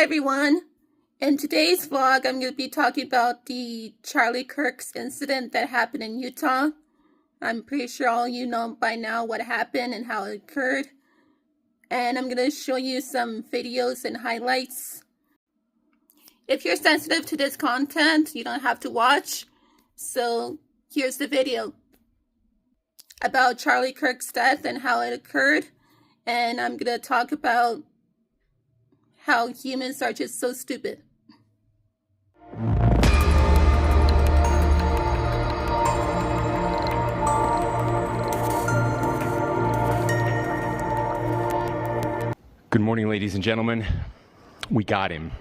Hi everyone. In today's vlog, I'm going to be talking about the Charlie Kirk's incident that happened in Utah. I'm pretty sure all you know by now what happened and how it occurred. And I'm going to show you some videos and highlights. If you're sensitive to this content, you don't have to watch. So here's the video about Charlie Kirk's death and how it occurred. And I'm going to talk about how humans are just so stupid. Good morning, ladies and gentlemen. We got him.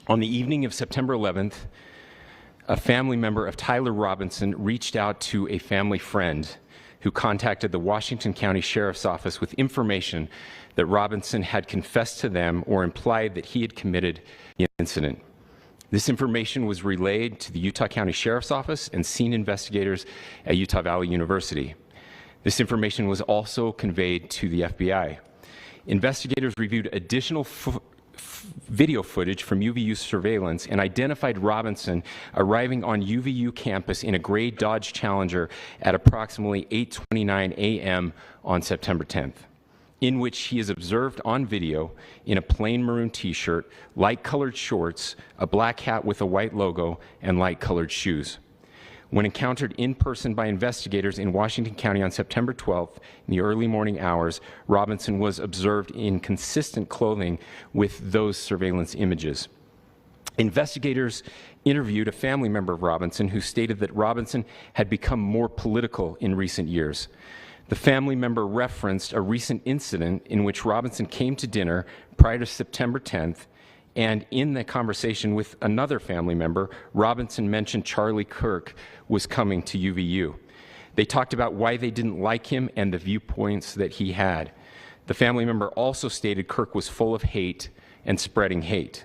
On the evening of September 11th, a family member of Tyler Robinson reached out to a family friend who contacted the Washington County Sheriff's Office with information that Robinson had confessed to them or implied that he had committed the incident. This information was relayed to the Utah County Sheriff's Office and scene investigators at Utah Valley University. This information was also conveyed to the FBI. Investigators reviewed additional video footage from UVU surveillance and identified Robinson arriving on UVU campus in a gray Dodge Challenger at approximately 8:29 a.m. on September 10th, in which he is observed on video in a plain maroon t-shirt, light-colored shorts, a black hat with a white logo, and light-colored shoes. When encountered in person by investigators in Washington County on September 12th, in the early morning hours, Robinson was observed in consistent clothing with those surveillance images. Investigators interviewed a family member of Robinson who stated that Robinson had become more political in recent years. The family member referenced a recent incident in which Robinson came to dinner prior to September 10th, and in the conversation with another family member, Robinson mentioned Charlie Kirk was coming to UVU. They talked about why they didn't like him and the viewpoints that he had. The family member also stated Kirk was full of hate and spreading hate.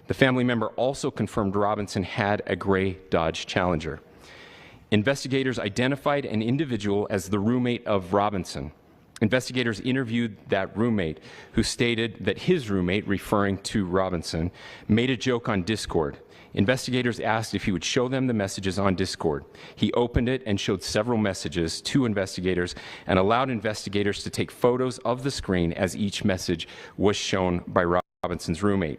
The family member also confirmed Robinson had a gray Dodge Challenger. Investigators identified an individual as the roommate of Robinson. Investigators interviewed that roommate, who stated that his roommate, referring to Robinson, made a joke on Discord. Investigators asked if he would show them the messages on Discord. He opened it and showed several messages to investigators and allowed investigators to take photos of the screen as each message was shown by Robinson's roommate.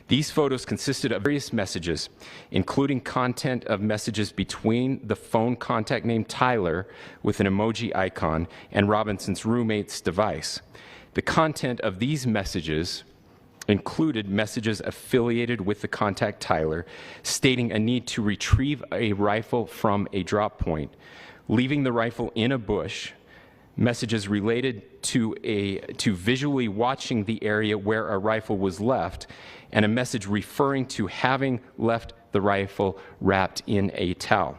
These photos consisted of various messages, including content of messages between the phone contact named Tyler with an emoji icon and Robinson's roommate's device. The content of these messages included messages affiliated with the contact Tyler, stating a need to retrieve a rifle from a drop point, leaving the rifle in a bush, messages related to visually watching the area where a rifle was left, and a message referring to having left the rifle wrapped in a towel.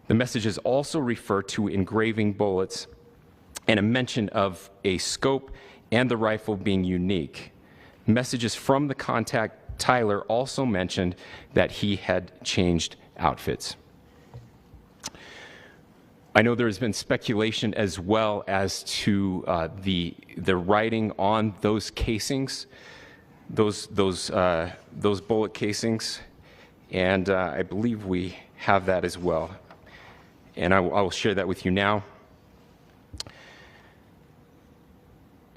The messages also refer to engraving bullets and a mention of a scope and the rifle being unique. Messages from the contact Tyler also mentioned that he had changed outfits. I know there has been speculation as well as to the writing on those casings, those bullet casings, and I believe we have that as well. And I will share that with you now.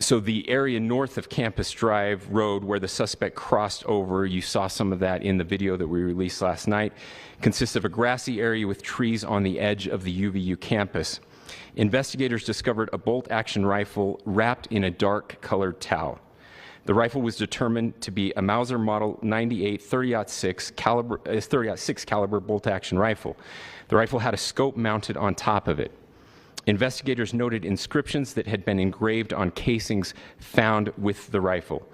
So the area north of Campus Drive Road where the suspect crossed over, you saw some of that in the video that we released last night, consists of a grassy area with trees on the edge of the UVU campus. Investigators discovered a bolt-action rifle wrapped in a dark-colored towel. The rifle was determined to be a Mauser Model 98 .30-6 caliber bolt-action rifle. The rifle had a scope mounted on top of it. Investigators noted inscriptions that had been engraved on casings found with the rifle.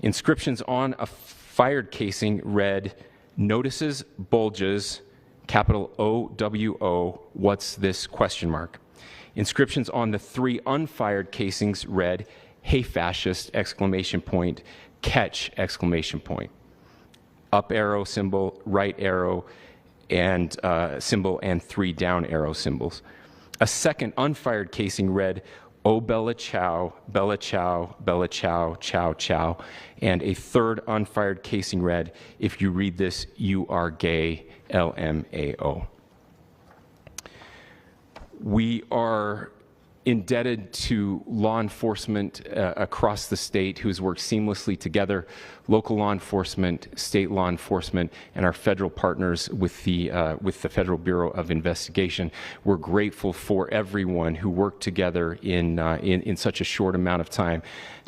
Inscriptions on a fired casing read, "Notices, bulges, capital OWO, what's this, question mark." Inscriptions on the three unfired casings read, "Hey fascist, exclamation point, catch, exclamation point." Up arrow symbol, right arrow and symbol, and three down arrow symbols. A second unfired casing read, Oh Bella Chow, Bella Chow, Bella Chow, Chow Chow, and a third unfired casing read, if you read this, you are gay, LMAO. We are indebted to law enforcement across the state who's worked seamlessly together, local law enforcement, state law enforcement, and our federal partners with the Federal Bureau of Investigation. We're grateful for everyone who worked together in such a short amount of time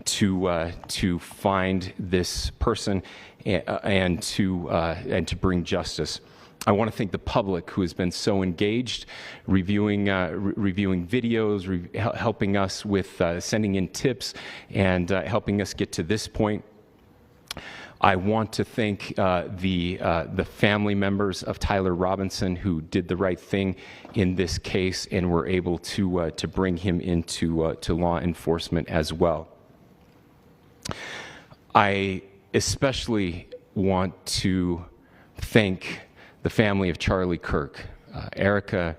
to find this person and to bring justice. I want to thank the public who has been so engaged, reviewing videos, helping us with sending in tips, and helping us get to this point. I want to thank the family members of Tyler Robinson who did the right thing in this case and were able to bring him into to law enforcement as well. I especially want to thank the family of Charlie Kirk, Erica,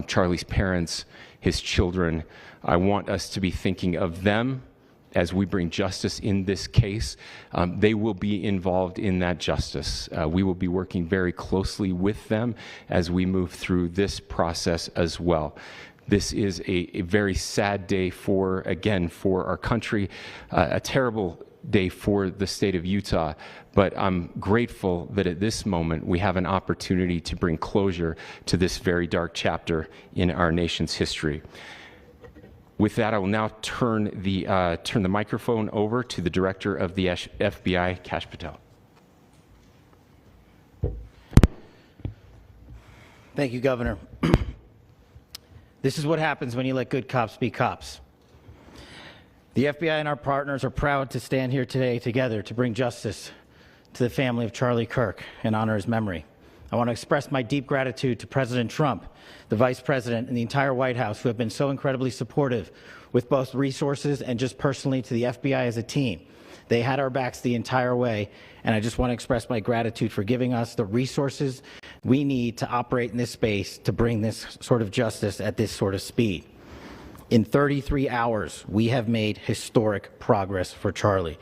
Charlie's parents, his children. I want us to be thinking of them as we bring justice in this case. They will be involved in that justice. We will be working very closely with them as we move through this process as well. This is a very sad day for our country, a terrible day for the state of Utah, but I'm grateful that at this moment we have an opportunity to bring closure to this very dark chapter in our nation's history. With that, I will now turn the microphone over to the Director of the FBI, Kash Patel. Thank you, Governor. This is what happens when you let good cops be cops. The FBI and our partners are proud to stand here today together to bring justice to the family of Charlie Kirk and honor his memory. I want to express my deep gratitude to President Trump, the Vice President, and the entire White House who have been so incredibly supportive with both resources and just personally to the FBI as a team. They had our backs the entire way, and I just want to express my gratitude for giving us the resources we need to operate in this space to bring this sort of justice at this sort of speed. In 33 hours, we have made historic progress for Charlie.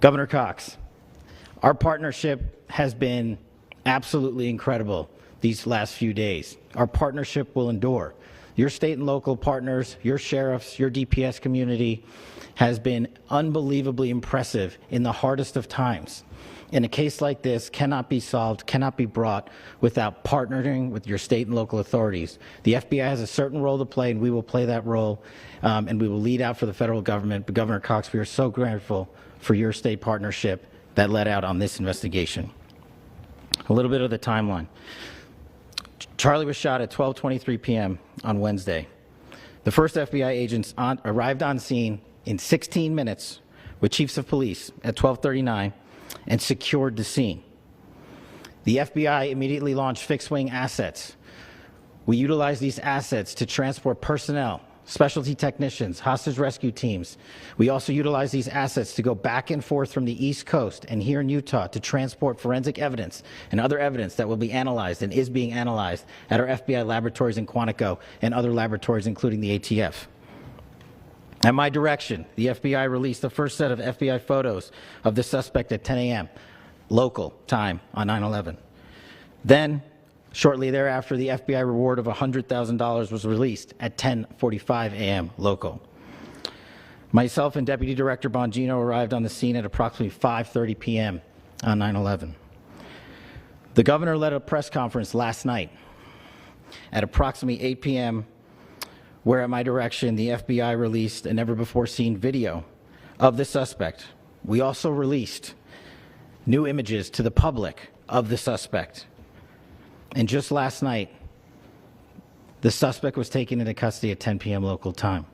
Governor Cox, our partnership has been absolutely incredible these last few days. Our partnership will endure. Your state and local partners, your sheriffs, your DPS community has been unbelievably impressive in the hardest of times. And a case like this cannot be solved, cannot be brought without partnering with your state and local authorities. The FBI has a certain role to play, and we will play that role, and we will lead out for the federal government. But Governor Cox, we are so grateful for your state partnership that led out on this investigation. A little bit of the timeline. Charlie was shot at 12:23 p.m. on Wednesday. The first FBI agents arrived on scene in 16 minutes with chiefs of police at 12:39 and secured the scene. The FBI immediately launched fixed-wing assets. We utilized these assets to transport personnel, specialty technicians, hostage rescue teams. We also utilized these assets to go back and forth from the East Coast and here in Utah to transport forensic evidence and other evidence that will be analyzed and is being analyzed at our FBI laboratories in Quantico and other laboratories, including the ATF. At my direction, the FBI released the first set of FBI photos of the suspect at 10 a.m. local time on 9/11. Then, shortly thereafter, the FBI reward of $100,000 was released at 10:45 a.m. local. Myself and Deputy Director Bongino arrived on the scene at approximately 5:30 p.m. on 9/11. The governor led a press conference last night at approximately 8 p.m. where at my direction, the FBI released a never-before-seen video of the suspect. We also released new images to the public of the suspect. And just last night, the suspect was taken into custody at 10 p.m. local time.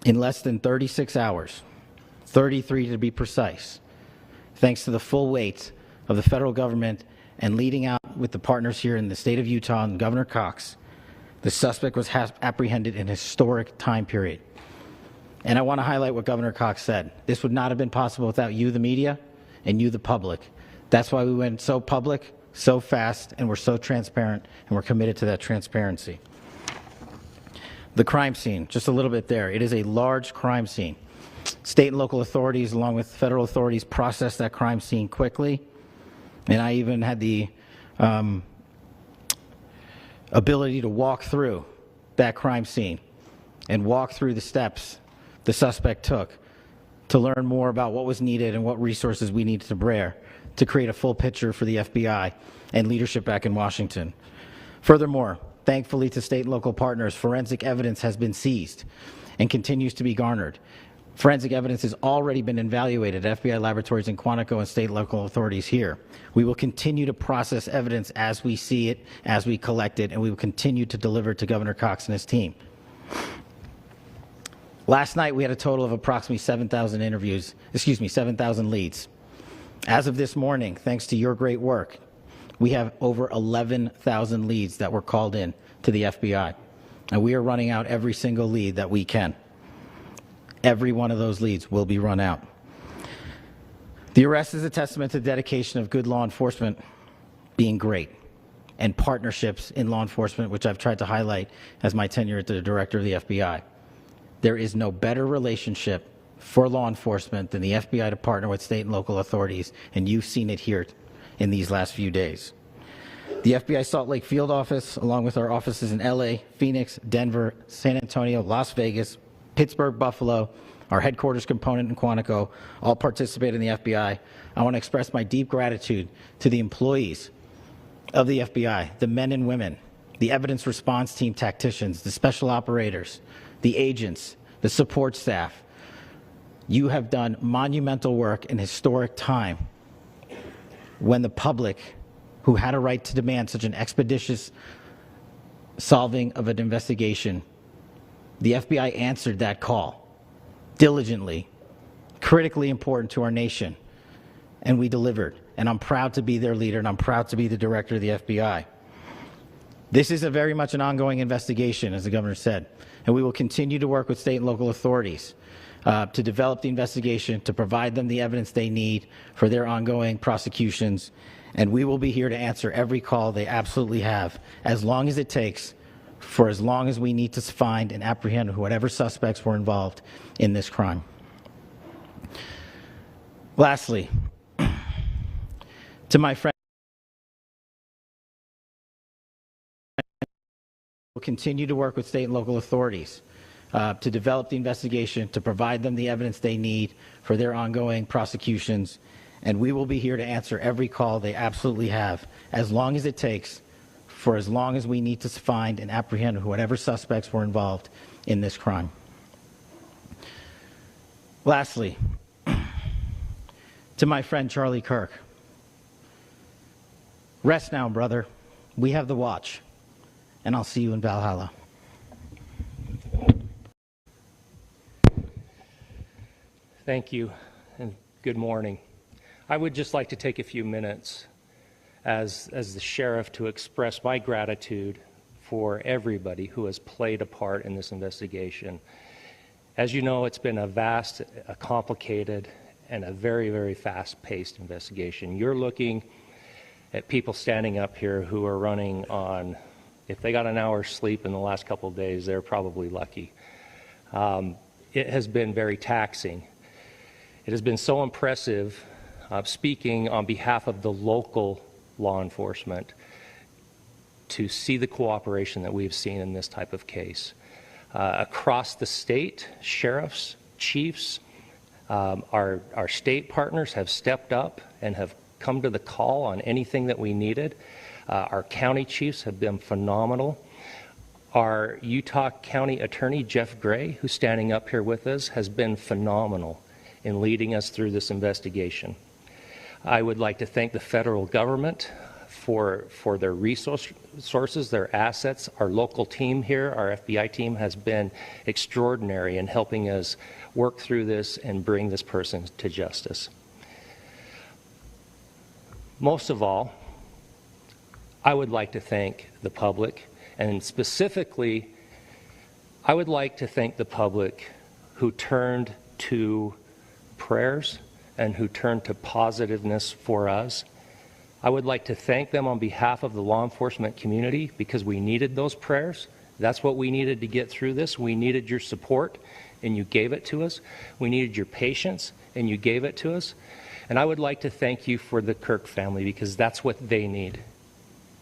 In less than 36 hours, 33 to be precise, thanks to the full weight of the federal government and leading out with the partners here in the state of Utah and Governor Cox, the suspect was apprehended in a historic time period. And I want to highlight what Governor Cox said. This would not have been possible without you, the media, and you, the public. That's why we went so public, so fast, and we're so transparent, and we're committed to that transparency. The crime scene, just a little bit there. It is a large crime scene. State and local authorities, along with federal authorities, processed that crime scene quickly. And I even had the ability to walk through that crime scene and walk through the steps the suspect took to learn more about what was needed and what resources we needed to bear to create a full picture for the FBI and leadership back in Washington. Furthermore, thankfully to state and local partners, forensic evidence has been seized and continues to be garnered. Forensic evidence has already been evaluated at FBI laboratories in Quantico and state and local authorities here. We will continue to process evidence as we see it, as we collect it, and we will continue to deliver to Governor Cox and his team. Last night, we had a total of approximately 7,000 leads. As of this morning, thanks to your great work, we have over 11,000 leads that were called in to the FBI. And we are running out every single lead that we can. Every one of those leads will be run out. The arrest is a testament to the dedication of good law enforcement being great and partnerships in law enforcement, which I've tried to highlight as my tenure as the director of the FBI. There is no better relationship for law enforcement than the FBI to partner with state and local authorities, and you've seen it here in these last few days. The FBI Salt Lake Field Office, along with our offices in LA, Phoenix, Denver, San Antonio, Las Vegas, Pittsburgh, Buffalo, our headquarters component in Quantico, all participate in the FBI. I want to express my deep gratitude to the employees of the FBI, the men and women, the evidence response team tacticians, the special operators, the agents, the support staff. You have done monumental work in historic time when the public, who had a right to demand such an expeditious solving of an investigation, the FBI answered that call diligently, critically important to our nation, and we delivered. And I'm proud to be their leader, and I'm proud to be the director of the FBI. This is very much an ongoing investigation, as the governor said, and we will continue to work with state and local authorities to develop the investigation, to provide them the evidence they need for their ongoing prosecutions, and we will be here to answer every call they absolutely have, as long as it takes, for as long as we need to find and apprehend whatever suspects were involved in this crime. Lastly, to my friend, we'll continue to work with state and local authorities to develop the investigation, to provide them the evidence they need for their ongoing prosecutions, and we will be here to answer every call they absolutely have, as long as it takes, for as long as we need to find and apprehend whatever suspects were involved in this crime. Lastly, to my friend Charlie Kirk, rest now, brother. We have the watch, and I'll see you in Valhalla. Thank you, and good morning. I would just like to take a few minutes as the sheriff to express my gratitude for everybody who has played a part in this investigation. As you know, it's been a vast, a complicated, and a very, very fast-paced investigation. You're looking at people standing up here who are running on, if they got an hour's sleep in the last couple of days, they're probably lucky. It has been very taxing. It has been so impressive, speaking on behalf of the local law enforcement, to see the cooperation that we've seen in this type of case. Across the state, sheriffs, chiefs, our state partners have stepped up and have come to the call on anything that we needed. Our county chiefs have been phenomenal. Our Utah County Attorney, Jeff Gray, who's standing up here with us, has been phenomenal in leading us through this investigation. I would like to thank the federal government for their resources, their assets. Our local team here, our FBI team, has been extraordinary in helping us work through this and bring this person to justice. Most of all, I would like to thank the public, and specifically, I would like to thank the public who turned to prayers and who turned to positiveness for us. I would like to thank them on behalf of the law enforcement community, because we needed those prayers, That's what we needed to get through this. We needed your support, and you gave it to us. We needed your patience, and you gave it to us. And I would like to thank you for the Kirk family, because that's what they need,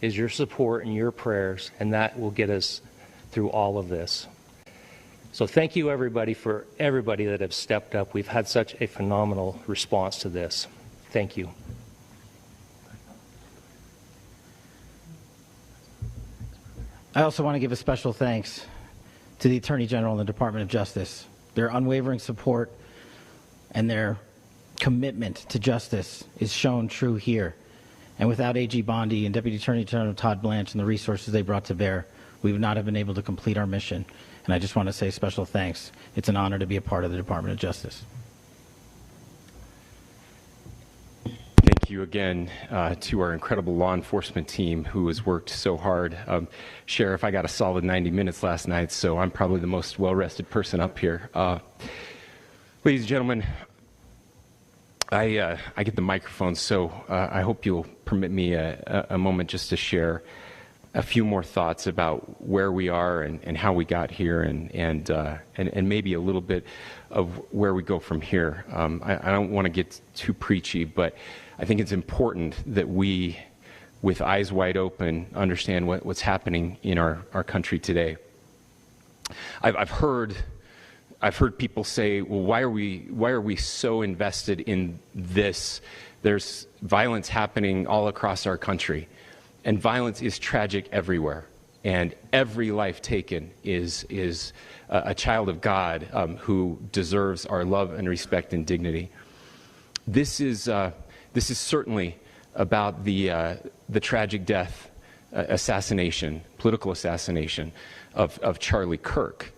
is your support and your prayers, and that will get us through all of this. So thank you, everybody, for everybody that have stepped up. We've had such a phenomenal response to this. Thank you. I also want to give a special thanks to the Attorney General and the Department of Justice. Their unwavering support and their commitment to justice is shown true here. And without AG Bondi and Deputy Attorney General Todd Blanche and the resources they brought to bear, we would not have been able to complete our mission. And I just want to say special thanks. It's an honor to be a part of the Department of Justice. Thank you again to our incredible law enforcement team who has worked so hard. Sheriff, I got a solid 90 minutes last night, so I'm probably the most well-rested person up here. Ladies and gentlemen, I get the microphone, so I hope you'll permit me a moment just to share a few more thoughts about where we are and how we got here, and maybe a little bit of where we go from here. I don't want to get too preachy, but I think it's important that we, with eyes wide open, understand what's happening in our country today. I've heard people say, well, why are we so invested in this? There's violence happening all across our country, and violence is tragic everywhere, and every life taken is a child of God who deserves our love and respect and dignity. This is certainly about the tragic death, political assassination of Charlie Kirk.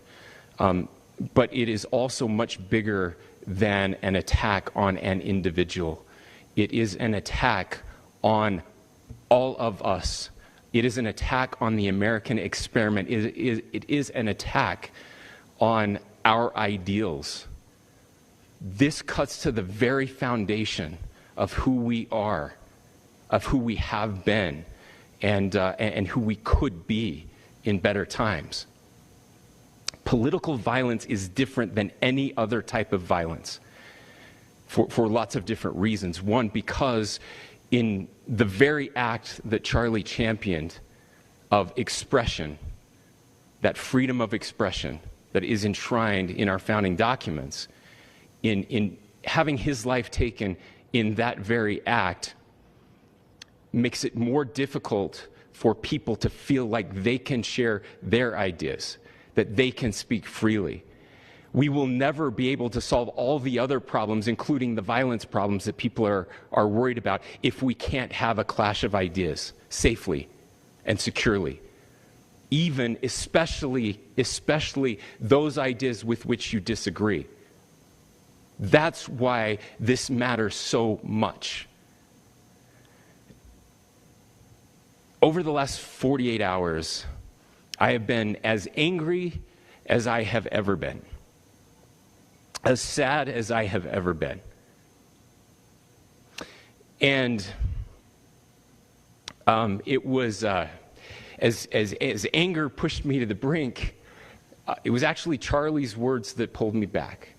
But it is also much bigger than an attack on an individual. It is an attack on all of us. It is an attack on the American experiment. It is an attack on our ideals. This cuts to the very foundation of who we are, of who we have been, and who we could be in better times. Political violence is different than any other type of violence for lots of different reasons. One, because in the very act that Charlie championed of expression, that freedom of expression that is enshrined in our founding documents, in having his life taken in that very act, makes it more difficult for people to feel like they can share their ideas, that they can speak freely. We will never be able to solve all the other problems, including the violence problems that people are worried about, if we can't have a clash of ideas safely and securely. Especially those ideas with which you disagree. That's why this matters so much. Over the last 48 hours, I have been as angry as I have ever been, as sad as I have ever been. And it was, as anger pushed me to the brink, it was actually Charlie's words that pulled me back.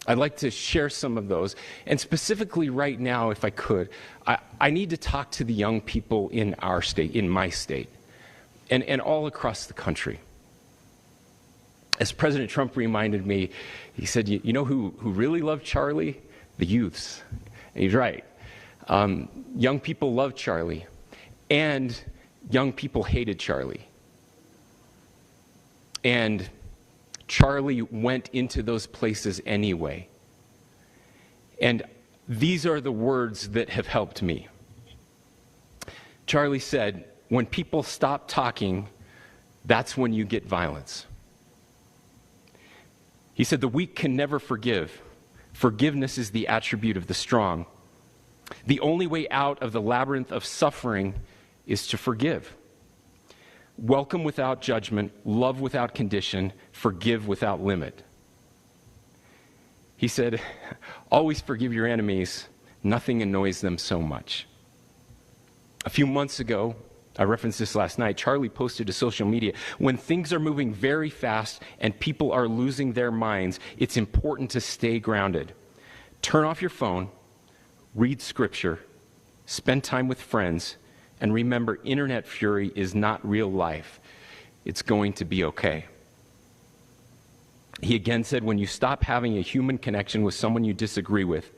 I'd like to share some of those. And specifically right now, if I could, I need to talk to the young people in our state, in my state, and all across the country. As President Trump reminded me, he said, you know who really loved Charlie? The youths. And he's right. Young people loved Charlie, and young people hated Charlie. And Charlie went into those places anyway. And these are the words that have helped me. Charlie said, when people stop talking, that's when you get violence. He said, the weak can never forgive. Forgiveness is the attribute of the strong. The only way out of the labyrinth of suffering is to forgive. Welcome without judgment, love without condition, forgive without limit. He said, always forgive your enemies. Nothing annoys them so much. A few months ago, I referenced this last night. Charlie posted to social media, when things are moving very fast and people are losing their minds, it's important to stay grounded. Turn off your phone, read scripture, spend time with friends, and remember, internet fury is not real life. It's going to be okay. He again said, when you stop having a human connection with someone you disagree with,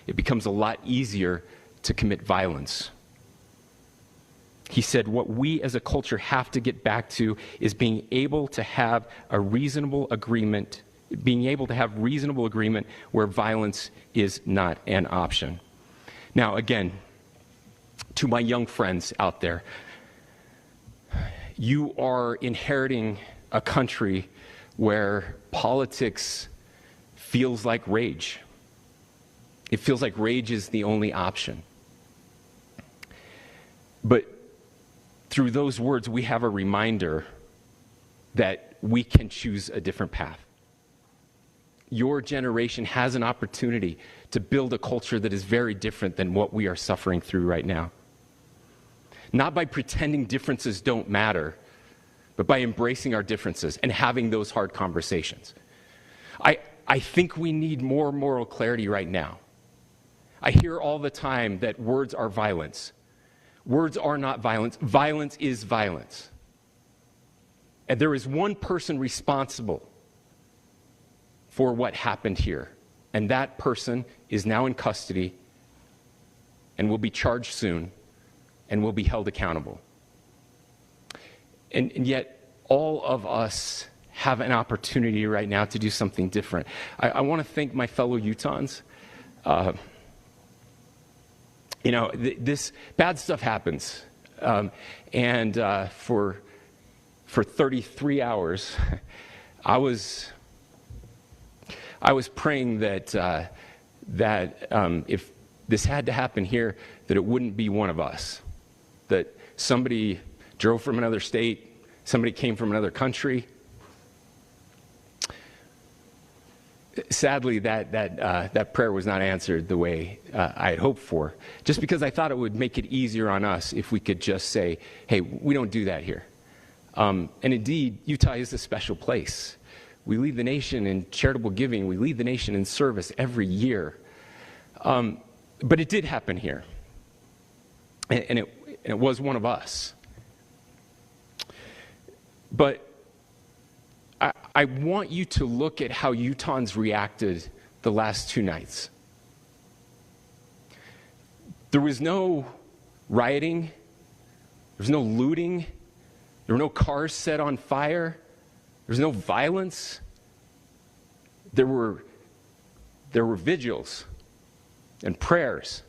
it becomes a lot easier to commit violence. He said, what we as a culture have to get back to is being able to have a reasonable agreement, where violence is not an option. Now, again, to my young friends out there, you are inheriting a country where politics feels like rage. It feels like rage is the only option. But through those words, we have a reminder that we can choose a different path. Your generation has an opportunity to build a culture that is very different than what we are suffering through right now. Not by pretending differences don't matter, but by embracing our differences and having those hard conversations. I think we need more moral clarity right now. I hear all the time that words are violence. Words are not violence. Violence is violence. And there is one person responsible for what happened here. And that person is now in custody and will be charged soon and will be held accountable. And yet, all of us have an opportunity right now to do something different. I want to thank my fellow Utahns. This bad stuff happens. For 33 hours, I was praying that if this had to happen here, that it wouldn't be one of us. That somebody drove from another state, somebody came from another country. Sadly, that prayer was not answered the way I had hoped for, just because I thought it would make it easier on us if we could just say, hey, we don't do that here. And indeed, Utah is a special place. We lead the nation in charitable giving. We lead the nation in service every year. But it did happen here. And it was one of us. But I want you to look at how Utahns reacted the last 2 nights. There was no rioting. There was no looting. There were no cars set on fire. There was no violence. There were vigils and prayers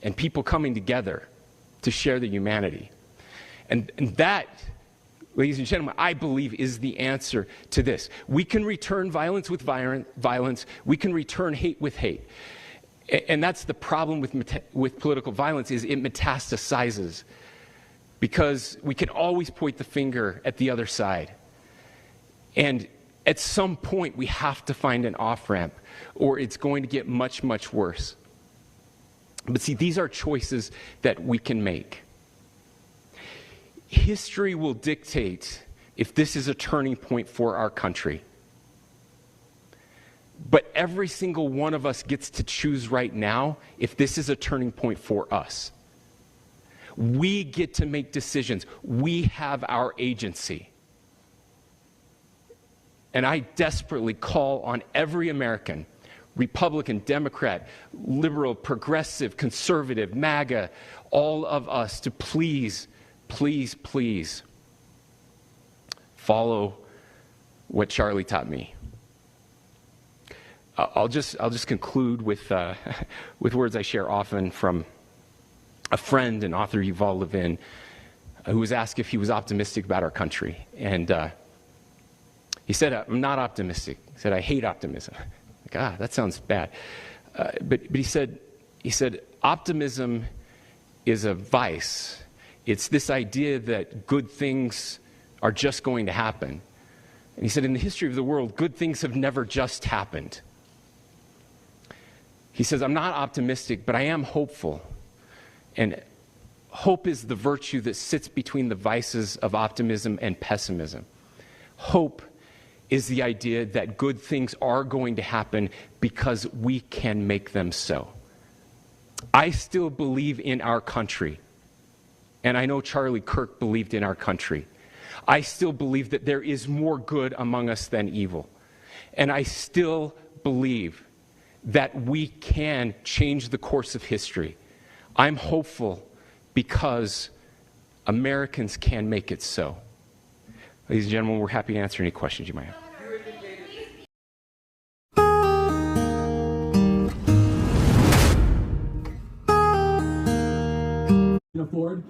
and people coming together to share the humanity. And that, ladies and gentlemen, I believe is the answer to this. We can return violence with violence. We can return hate with hate. And that's the problem with political violence, is it metastasizes. Because we can always point the finger at the other side. And at some point, we have to find an off-ramp, or it's going to get much, much worse. But see, these are choices that we can make. History will dictate if this is a turning point for our country. But every single one of us gets to choose right now if this is a turning point for us. We get to make decisions. We have our agency. And I desperately call on every American, Republican, Democrat, liberal, progressive, conservative, MAGA, all of us to please, please, please follow what Charlie taught me. I'll just conclude with words I share often from a friend and author, Yuval Levin, who was asked if he was optimistic about our country. And he said, I'm not optimistic. He said, I hate optimism. Like, that sounds bad. But he said, optimism is a vice. It's this idea that good things are just going to happen. And he said, in the history of the world, good things have never just happened. He says, I'm not optimistic, but I am hopeful. And Hope is the virtue that sits between the vices of optimism and pessimism. Hope is the idea that good things are going to happen because we can make them so. I still believe in our country, and I know Charlie Kirk believed in our country. I still believe that there is more good among us than evil. And I still believe that we can change the course of history. I'm hopeful because Americans can make it so. Ladies and gentlemen, we're happy to answer any questions you might have. Afford.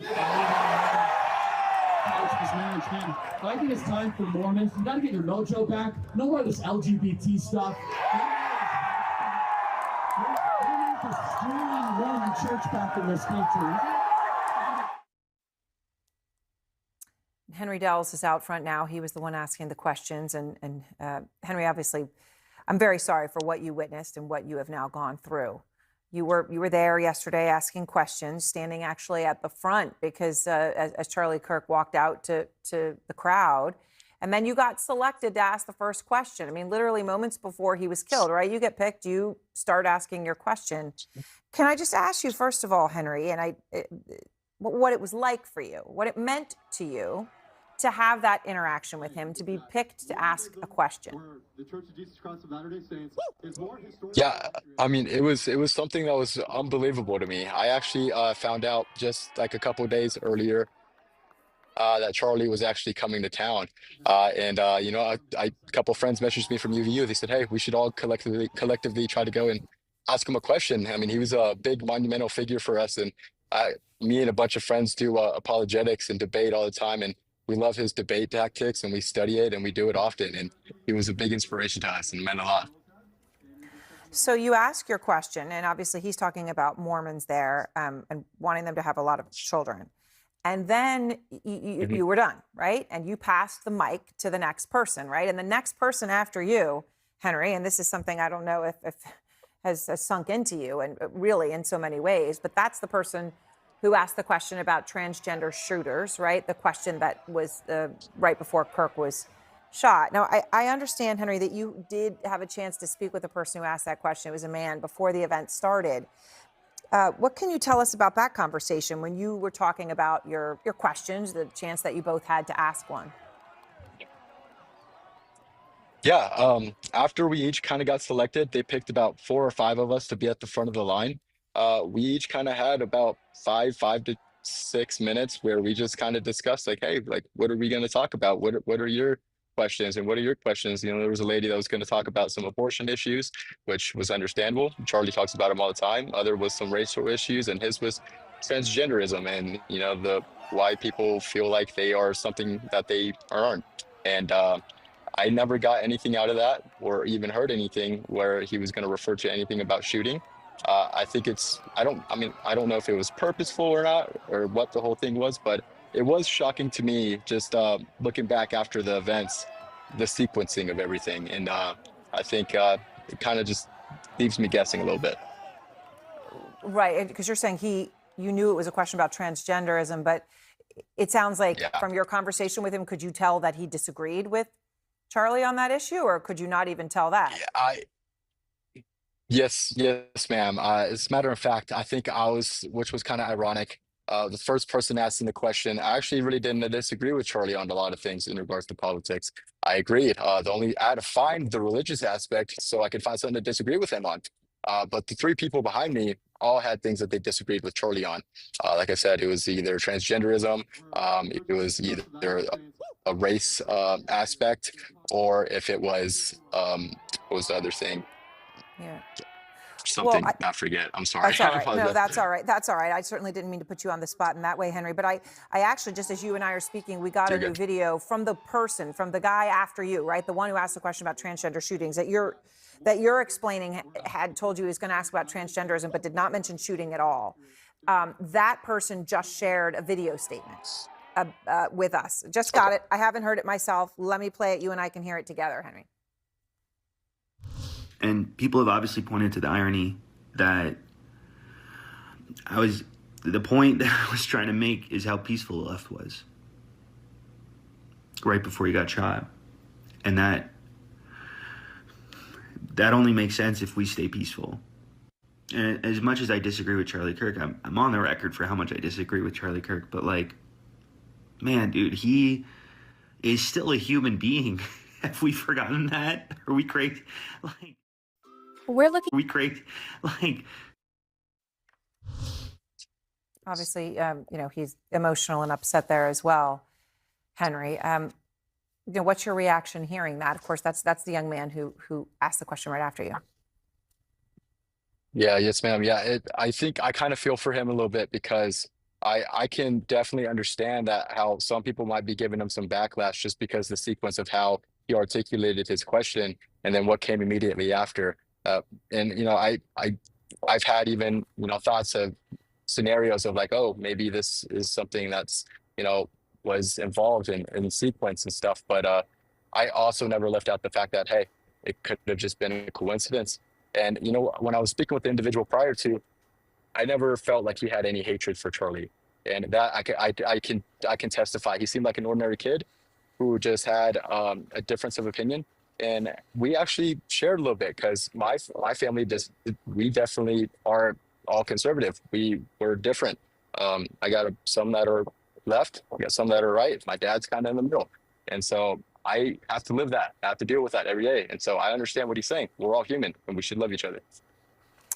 Management. I think it's time for Mormons. You gotta get your mojo back. No more of this LGBT stuff. We need the streaming Mormon church back in this country. Henry Dells is out front now. He was the one asking the questions. And Henry, obviously, I'm very sorry for what you witnessed and what you have now gone through. You were there yesterday asking questions, standing actually at the front because as Charlie Kirk walked out to the crowd, and then you got selected to ask the first question. I mean, literally moments before he was killed, right? You get picked, you start asking your question. Can I just ask you, first of all, Henry, and what it was like for you, what it meant to you to have that interaction with him, to be picked to ask a question? Yeah, I mean, it was something that was unbelievable to me. I actually found out just like a couple days earlier that Charlie was actually coming to town, and a couple friends messaged me from UVU. They said, "Hey, we should all collectively try to go and ask him a question." I mean, he was a big monumental figure for us, and me and a bunch of friends do apologetics and debate all the time, and we love his debate tactics, and we study it, and we do it often. And he was a big inspiration to us, and meant a lot. So you ask your question, and obviously he's talking about Mormons there and wanting them to have a lot of children. And then you were done, right? And you passed the mic to the next person, right? And the next person after you, Henry, and this is something I don't know if has sunk into you, and really in so many ways, but that's the person who asked the question about transgender shooters, right? The question that was right before Kirk was shot. Now, I understand, Henry, that you did have a chance to speak with the person who asked that question. It was a man before the event started. What can you tell us about that conversation when you were talking about your questions, the chance that you both had to ask one? Yeah, after we each kind of got selected, they picked about 4 or 5 of us to be at the front of the line. We each kind of had about 5 to 6 minutes where we just kind of discussed, like, hey, like, what are we going to talk about? What are your questions, and what are your questions? There was a lady that was going to talk about some abortion issues, which was understandable. Charlie talks about them all the time. Other was some racial issues, and his was transgenderism, and the why people feel like they are something that they aren't. And I never got anything out of that, or even heard anything where he was going to refer to anything about shooting. I think I don't know if it was purposeful or not, or what the whole thing was, but it was shocking to me just looking back after the events, the sequencing of everything. And I think it kind of just leaves me guessing a little bit. Right, because you're saying you knew it was a question about transgenderism, but it sounds like from your conversation with him, could you tell that he disagreed with Charlie on that issue, or could you not even tell that? Yes, ma'am. As a matter of fact, I think which was kind of ironic. The first person asking the question, I actually really didn't disagree with Charlie on a lot of things in regards to politics. I agreed. I had to find the religious aspect so I could find something to disagree with him on. But the 3 people behind me all had things that they disagreed with Charlie on. Like I said, it was either transgenderism, it was either a race aspect, or if it was, what was the other thing? Yeah. Something, I forget. I'm sorry. That's all right. No, that's all right. That's all right. I certainly didn't mean to put you on the spot in that way, Henry. But I actually, just as you and I are speaking, we got a new video from the guy after you, right? The one who asked the question about transgender shootings that you're explaining had told you he was going to ask about transgenderism, but did not mention shooting at all. That person just shared a video statement with us. Just got it. I haven't heard it myself. Let me play it. You and I can hear it together, Henry. And people have obviously pointed to the irony that I was the point that I was trying to make is how peaceful the left was right before he got shot. And that only makes sense if we stay peaceful. And as much as I disagree with Charlie Kirk, I'm on the record for how much I disagree with Charlie Kirk, but like, man, dude, he is still a human being. Have we forgotten that? Are we crazy? Like, Obviously, he's emotional and upset there as well, Henry. What's your reaction hearing that? Of course, that's the young man who asked the question right after you. Yeah, yes, ma'am. Yeah, I think I kind of feel for him a little bit because I can definitely understand that how some people might be giving him some backlash just because the sequence of how he articulated his question and then what came immediately after. And I've had even thoughts of scenarios of like, oh, maybe this is something that's was involved in sequence and stuff. But I also never left out the fact that hey, it could have just been a coincidence. And when I was speaking with the individual prior to, I never felt like he had any hatred for Charlie, and that I can testify. He seemed like an ordinary kid who just had a difference of opinion, and we actually shared a little bit because my family we definitely are all conservative. We're different. I got some that are left, I got some that are right. My dad's kind of in the middle, and so I have to live that. I have to deal with that every day. And so I understand what he's saying. We're all human and we should love each other.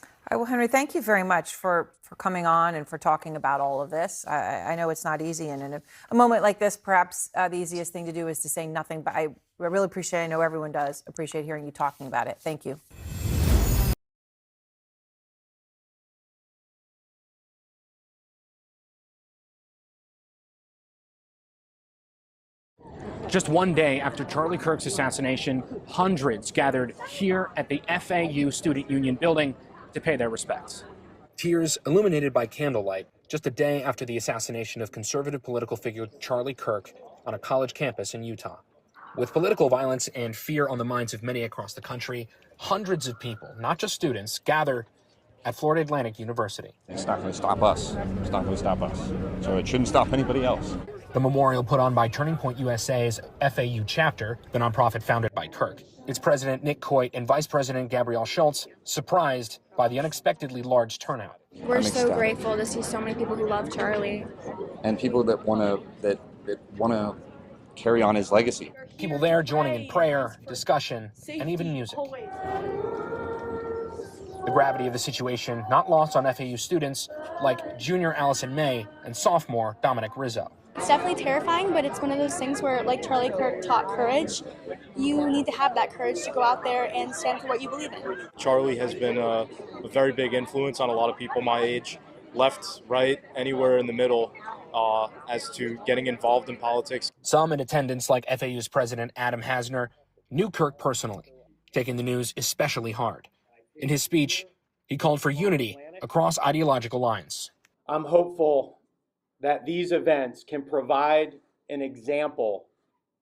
All right, well, Henry, thank you very much for coming on and for talking about all of this. I know it's not easy. And in a moment like this, perhaps the easiest thing to do is to say nothing. But I really appreciate, I know everyone does, appreciate hearing you talking about it. Thank you. Just one day after Charlie Kirk's assassination, hundreds gathered here at the FAU Student Union building to pay their respects. Tears illuminated by candlelight, just a day after the assassination of conservative political figure Charlie Kirk on a college campus in Utah. With political violence and fear on the minds of many across the country, hundreds of people, not just students, gather at Florida Atlantic University. It's not going to stop us. It's not going to stop us. So it shouldn't stop anybody else. The memorial put on by Turning Point USA's FAU chapter, the nonprofit founded by Kirk. Its president, Nick Coit, and vice president, Gabrielle Schultz, surprised by the unexpectedly large turnout. We're so grateful to see so many people who love Charlie. And people that want to carry on his legacy. People there joining in prayer, discussion, and even music. The gravity of the situation not lost on FAU students like junior Allison May and sophomore Dominic Rizzo. It's definitely terrifying, but it's one of those things where, like Charlie Kirk taught courage, you need to have that courage to go out there and stand for what you believe in. Charlie has been a very big influence on a lot of people my age, left, right, anywhere in the middle, as to getting involved in politics. Some in attendance, like FAU's president Adam Hasner, knew Kirk personally, taking the news especially hard. In his speech, he called for unity across ideological lines. I'm hopeful that these events can provide an example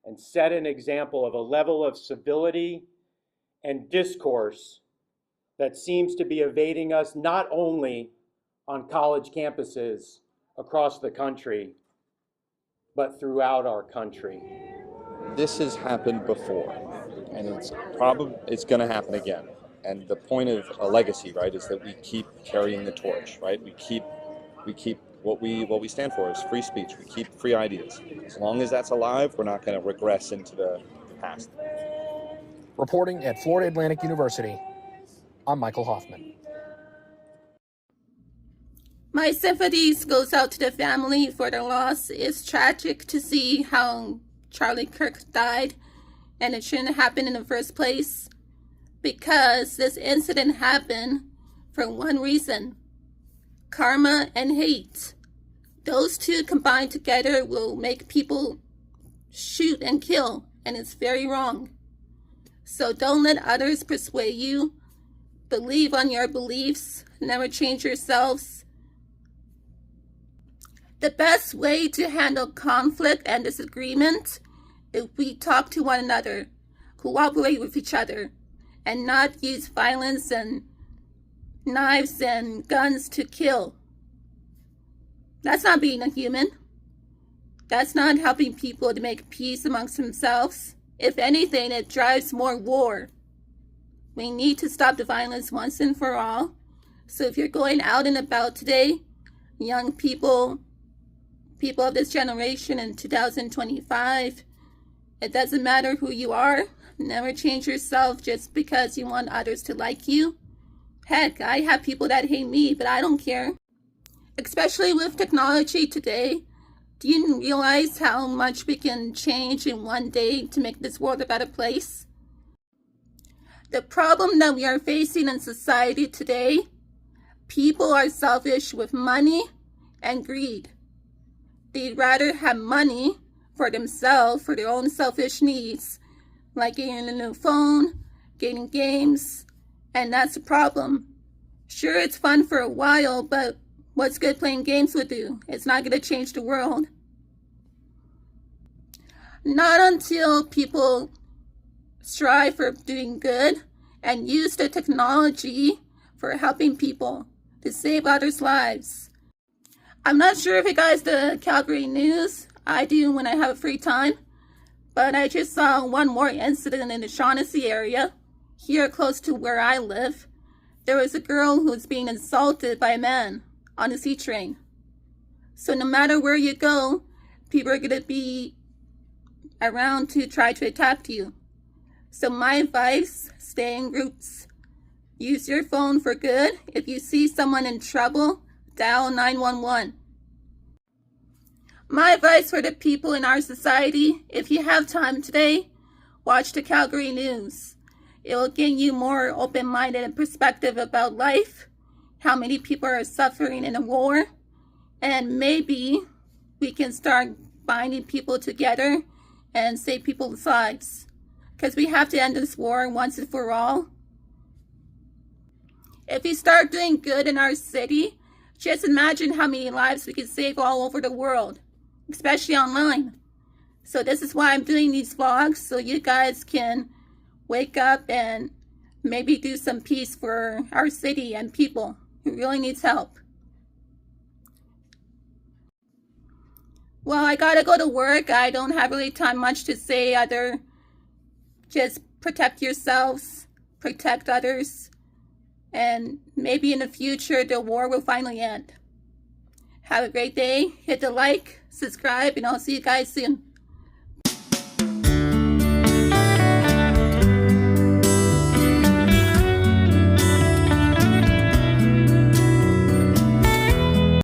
and set an example of a level of civility and discourse that seems to be evading us not only on college campuses across the country, but throughout our country. This has happened before, and it's going to happen again. And the point of a legacy, right, is that we keep carrying the torch, right? We keep what we stand for is free speech. We keep free ideas. As long as that's alive, we're not going to regress into the past. Reporting at Florida Atlantic University, I'm Michael Hoffman. My sympathies goes out to the family for the loss. It's tragic to see how Charlie Kirk died, and it shouldn't happen in the first place, because this incident happened for one reason: karma and hate. Those two combined together will make people shoot and kill, and it's very wrong. So don't let others persuade you. Believe on your beliefs. Never change yourselves. The best way to handle conflict and disagreement is we talk to one another, cooperate with each other, and not use violence and knives and guns to kill. That's not being a human. That's not helping people to make peace amongst themselves. If anything, it drives more war. We need to stop the violence once and for all. So if you're going out and about today, young people of this generation in 2025, it doesn't matter who you are. Never change yourself just because you want others to like you. Heck, I have people that hate me, but I don't care. Especially with technology today. Do you realize how much we can change in one day to make this world a better place? The problem that we are facing in society today, people are selfish with money and greed. They'd rather have money for themselves, for their own selfish needs, like getting a new phone, getting games, and that's the problem. Sure, it's fun for a while, but what's good playing games with you? It's not going to change the world. Not until people strive for doing good and use the technology for helping people to save others' lives. I'm not sure if you guys the Calgary news. I do when I have free time. But I just saw one more incident in the Shaughnessy area, here close to where I live. There was a girl who was being assaulted by a man on a C train. So no matter where you go, people are going to be around to try to attack you. So my advice, stay in groups. Use your phone for good. If you see someone in trouble, dial 911. My advice for the people in our society, if you have time today, watch the Calgary news. It will give you more open-minded perspective about life, how many people are suffering in a war, and maybe we can start binding people together and save people's lives. Because we have to end this war once and for all. If we start doing good in our city, just imagine how many lives we could save all over the world, especially online. So this is why I'm doing these vlogs, so you guys can wake up and maybe do some peace for our city and people who really needs help. Well, I gotta go to work. I don't have really time much to say other. Just protect yourselves, protect others, and maybe in the future the war will finally end. Have a great day. Hit the like, subscribe, and I'll see you guys soon.